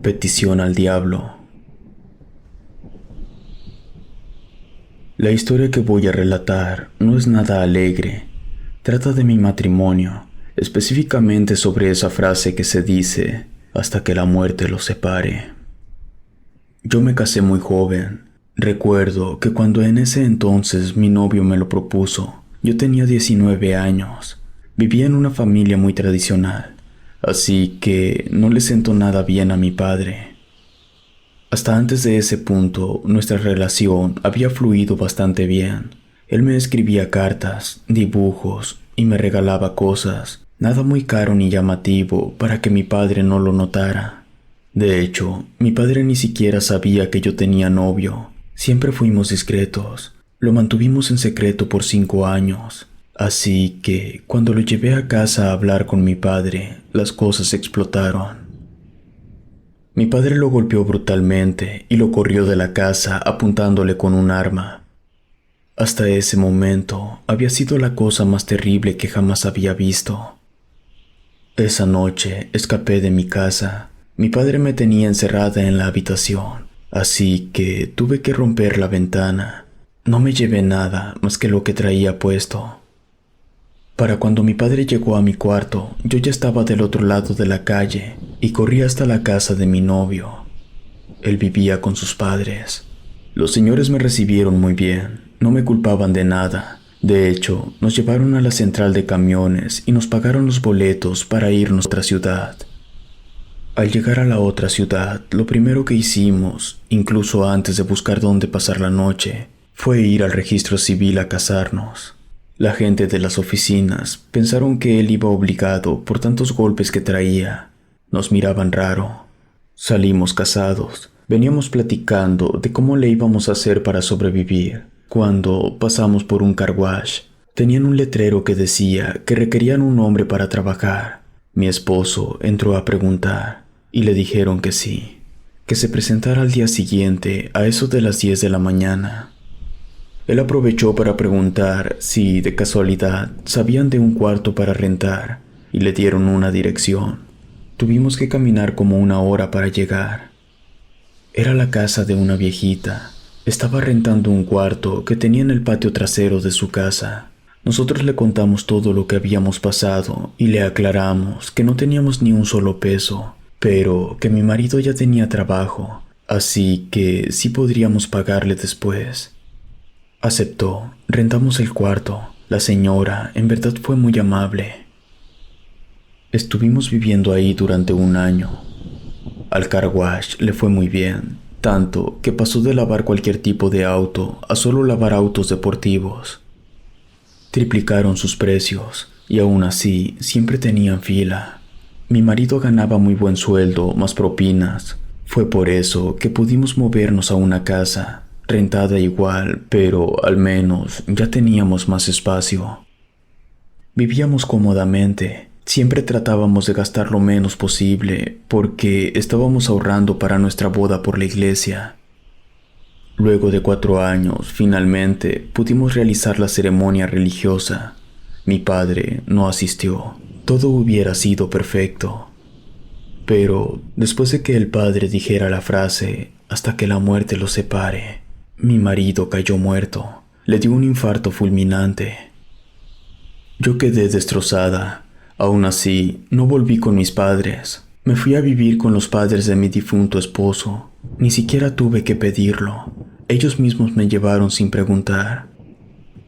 Petición al diablo. La historia que voy a relatar no es nada alegre. Trata de mi matrimonio, específicamente sobre esa frase que se dice, hasta que la muerte los separe. Yo me casé muy joven. Recuerdo que cuando en ese entonces mi novio me lo propuso, yo tenía 19 años. Vivía en una familia muy tradicional, así que no le sentó nada bien a mi padre. Hasta antes de ese punto, nuestra relación había fluido bastante bien. Él me escribía cartas, dibujos y me regalaba cosas, nada muy caro ni llamativo para que mi padre no lo notara. De hecho, mi padre ni siquiera sabía que yo tenía novio. Siempre fuimos discretos. Lo mantuvimos en secreto por 5 años. Así que, cuando lo llevé a casa a hablar con mi padre, las cosas explotaron. Mi padre lo golpeó brutalmente y lo corrió de la casa apuntándole con un arma. Hasta ese momento había sido la cosa más terrible que jamás había visto. Esa noche escapé de mi casa. Mi padre me tenía encerrada en la habitación, así que tuve que romper la ventana. No me llevé nada más que lo que traía puesto. Para cuando mi padre llegó a mi cuarto, yo ya estaba del otro lado de la calle y corrí hasta la casa de mi novio. Él vivía con sus padres. Los señores me recibieron muy bien, no me culpaban de nada. De hecho, nos llevaron a la central de camiones y nos pagaron los boletos para irnos a otra ciudad. Al llegar a la otra ciudad, lo primero que hicimos, incluso antes de buscar dónde pasar la noche, fue ir al registro civil a casarnos. La gente de las oficinas pensaron que él iba obligado por tantos golpes que traía. Nos miraban raro. Salimos casados. Veníamos platicando de cómo le íbamos a hacer para sobrevivir. Cuando pasamos por un car wash, tenían un letrero que decía que requerían un hombre para trabajar. Mi esposo entró a preguntar y le dijeron que sí, que se presentara al día siguiente a eso de las 10 de la mañana. Él aprovechó para preguntar si, de casualidad, sabían de un cuarto para rentar y le dieron una dirección. Tuvimos que caminar como 1 hora para llegar. Era la casa de una viejita. Estaba rentando un cuarto que tenía en el patio trasero de su casa. Nosotros le contamos todo lo que habíamos pasado y le aclaramos que no teníamos ni un solo peso, pero que mi marido ya tenía trabajo, así que sí podríamos pagarle después. Aceptó, rentamos el cuarto. La señora en verdad fue muy amable. Estuvimos viviendo ahí durante 1 año. Al car wash le fue muy bien, tanto que pasó de lavar cualquier tipo de auto a solo lavar autos deportivos. Triplicaron sus precios y aún así siempre tenían fila. Mi marido ganaba muy buen sueldo más propinas. Fue por eso que pudimos movernos a una casa rentada igual, pero al menos ya teníamos más espacio. Vivíamos cómodamente. Siempre tratábamos de gastar lo menos posible porque estábamos ahorrando para nuestra boda por la iglesia. Luego de 4 años, finalmente pudimos realizar la ceremonia religiosa. Mi padre no asistió. Todo hubiera sido perfecto. Pero después de que el padre dijera la frase, hasta que la muerte los separe, mi marido cayó muerto. Le dio un infarto fulminante. Yo quedé destrozada. Aún así, no volví con mis padres. Me fui a vivir con los padres de mi difunto esposo. Ni siquiera tuve que pedirlo. Ellos mismos me llevaron sin preguntar.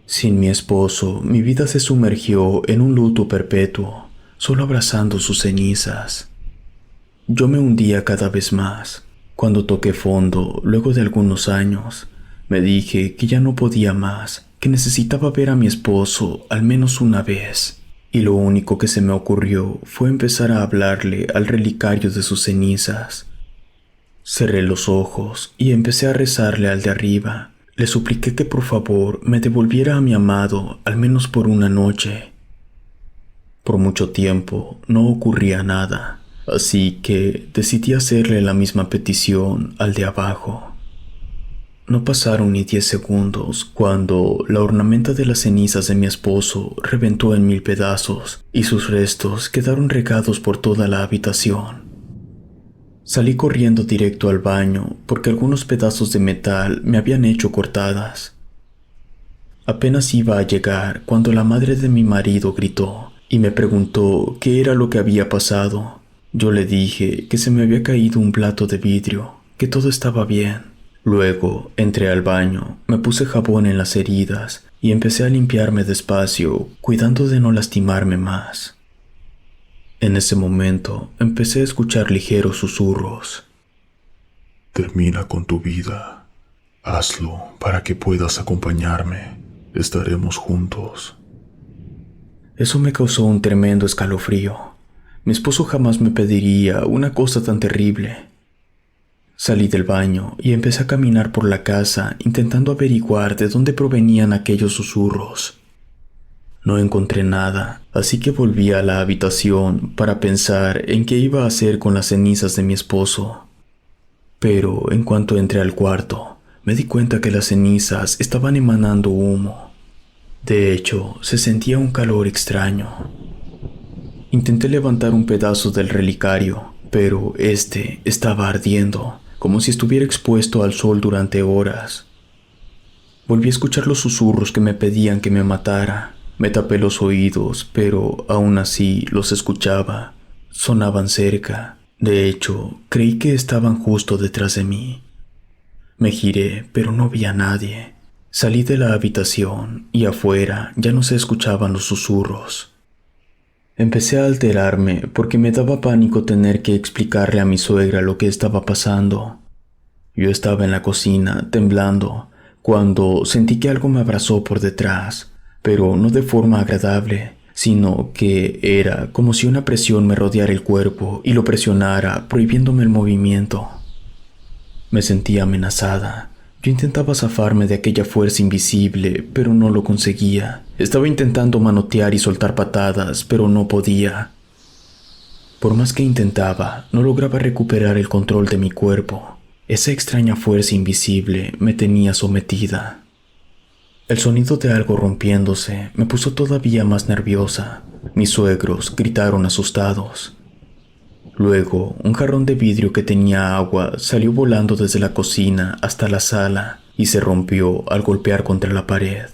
Sin mi esposo, mi vida se sumergió en un luto perpetuo, solo abrazando sus cenizas. Yo me hundía cada vez más. Cuando toqué fondo, luego de algunos años, me dije que ya no podía más, que necesitaba ver a mi esposo al menos una vez. Y lo único que se me ocurrió fue empezar a hablarle al relicario de sus cenizas. Cerré los ojos y empecé a rezarle al de arriba. Le supliqué que por favor me devolviera a mi amado al menos por 1 noche. Por mucho tiempo no ocurría nada, así que decidí hacerle la misma petición al de abajo. No pasaron ni 10 segundos cuando la ornamenta de las cenizas de mi esposo reventó en 1000 pedazos y sus restos quedaron regados por toda la habitación. Salí corriendo directo al baño porque algunos pedazos de metal me habían hecho cortadas. Apenas iba a llegar cuando la madre de mi marido gritó y me preguntó qué era lo que había pasado. Yo le dije que se me había caído un plato de vidrio, que todo estaba bien. Luego entré al baño, me puse jabón en las heridas y empecé a limpiarme despacio, cuidando de no lastimarme más. En ese momento empecé a escuchar ligeros susurros. Termina con tu vida. Hazlo para que puedas acompañarme. Estaremos juntos. Eso me causó un tremendo escalofrío. Mi esposo jamás me pediría una cosa tan terrible. Salí del baño y empecé a caminar por la casa intentando averiguar de dónde provenían aquellos susurros. No encontré nada, así que volví a la habitación para pensar en qué iba a hacer con las cenizas de mi esposo. Pero en cuanto entré al cuarto, me di cuenta que las cenizas estaban emanando humo. De hecho, se sentía un calor extraño. Intenté levantar un pedazo del relicario, pero este estaba ardiendo, como si estuviera expuesto al sol durante horas. Volví a escuchar los susurros que me pedían que me matara. Me tapé los oídos, pero aún así los escuchaba. Sonaban cerca. De hecho, creí que estaban justo detrás de mí. Me giré, pero no vi a nadie. Salí de la habitación y afuera ya no se escuchaban los susurros. Empecé a alterarme porque me daba pánico tener que explicarle a mi suegra lo que estaba pasando. Yo estaba en la cocina, temblando, cuando sentí que algo me abrazó por detrás, pero no de forma agradable, sino que era como si una presión me rodeara el cuerpo y lo presionara, prohibiéndome el movimiento. Me sentía amenazada. Yo intentaba zafarme de aquella fuerza invisible, pero no lo conseguía. Estaba intentando manotear y soltar patadas, pero no podía. Por más que intentaba, no lograba recuperar el control de mi cuerpo. Esa extraña fuerza invisible me tenía sometida. El sonido de algo rompiéndose me puso todavía más nerviosa. Mis suegros gritaron asustados. Luego, un jarrón de vidrio que tenía agua salió volando desde la cocina hasta la sala y se rompió al golpear contra la pared.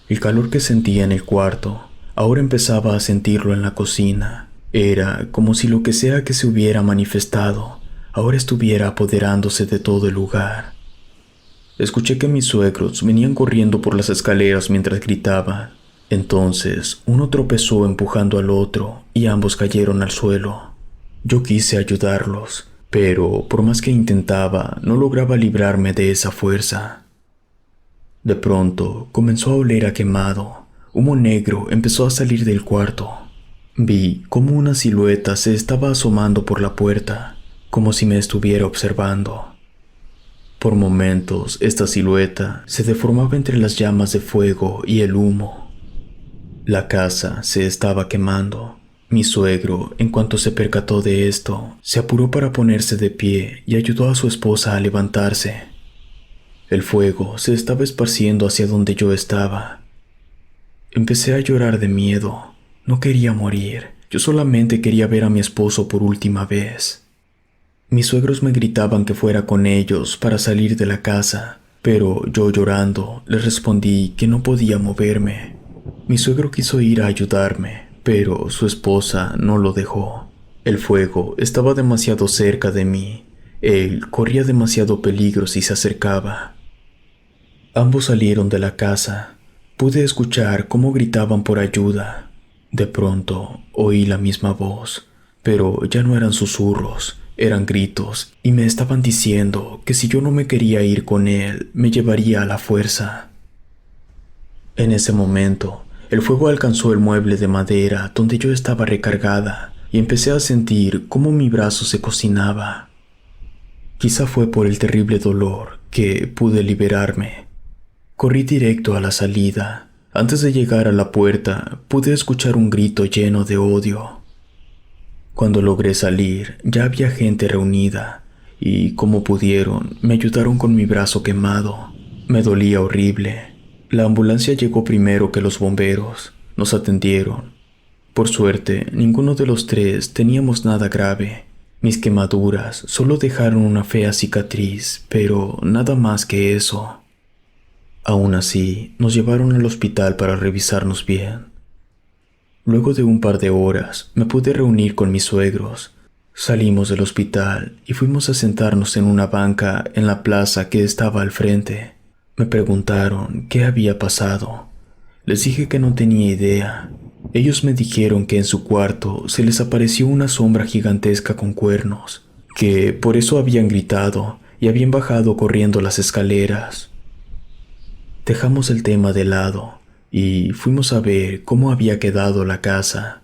El calor que sentía en el cuarto, ahora empezaba a sentirlo en la cocina. Era como si lo que sea que se hubiera manifestado, ahora estuviera apoderándose de todo el lugar. Escuché que mis suegros venían corriendo por las escaleras mientras gritaban. Entonces, uno tropezó empujando al otro y ambos cayeron al suelo. Yo quise ayudarlos, pero por más que intentaba, no lograba librarme de esa fuerza. De pronto, comenzó a oler a quemado. Humo negro empezó a salir del cuarto. Vi cómo una silueta se estaba asomando por la puerta, como si me estuviera observando. Por momentos, esta silueta se deformaba entre las llamas de fuego y el humo. La casa se estaba quemando. Mi suegro, en cuanto se percató de esto, se apuró para ponerse de pie y ayudó a su esposa a levantarse. El fuego se estaba esparciendo hacia donde yo estaba. Empecé a llorar de miedo. No quería morir. Yo solamente quería ver a mi esposo por última vez. Mis suegros me gritaban que fuera con ellos para salir de la casa, pero yo llorando les respondí que no podía moverme. Mi suegro quiso ir a ayudarme, pero su esposa no lo dejó. El fuego estaba demasiado cerca de mí. Él corría demasiado peligro si se acercaba. Ambos salieron de la casa. Pude escuchar cómo gritaban por ayuda. De pronto oí la misma voz, pero ya no eran susurros, eran gritos, y me estaban diciendo que si yo no me quería ir con él, me llevaría a la fuerza. En ese momento, el fuego alcanzó el mueble de madera donde yo estaba recargada y empecé a sentir cómo mi brazo se cocinaba. Quizá fue por el terrible dolor que pude liberarme. Corrí directo a la salida. Antes de llegar a la puerta, pude escuchar un grito lleno de odio. Cuando logré salir, ya había gente reunida y, como pudieron, me ayudaron con mi brazo quemado. Me dolía horrible. La ambulancia llegó primero que los bomberos. Nos atendieron. Por suerte, ninguno de los tres teníamos nada grave. Mis quemaduras solo dejaron una fea cicatriz, pero nada más que eso. Aún así, nos llevaron al hospital para revisarnos bien. Luego de un par de horas, me pude reunir con mis suegros. Salimos del hospital y fuimos a sentarnos en una banca en la plaza que estaba al frente. Me preguntaron qué había pasado. Les dije que no tenía idea. Ellos me dijeron que en su cuarto se les apareció una sombra gigantesca con cuernos, que por eso habían gritado y habían bajado corriendo las escaleras. Dejamos el tema de lado y fuimos a ver cómo había quedado la casa.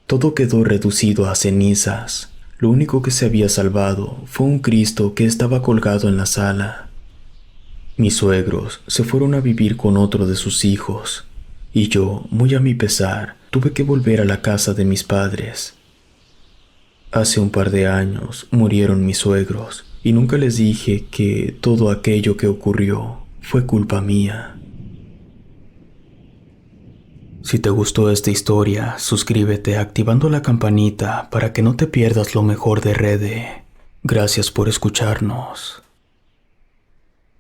Todo quedó reducido a cenizas. Lo único que se había salvado fue un Cristo que estaba colgado en la sala. Mis suegros se fueron a vivir con otro de sus hijos, y yo, muy a mi pesar, tuve que volver a la casa de mis padres. Hace un par de años murieron mis suegros, y nunca les dije que todo aquello que ocurrió fue culpa mía. Si te gustó esta historia, suscríbete activando la campanita para que no te pierdas lo mejor de Rede. Gracias por escucharnos.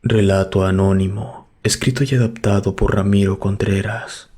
Relato anónimo, escrito y adaptado por Ramiro Contreras.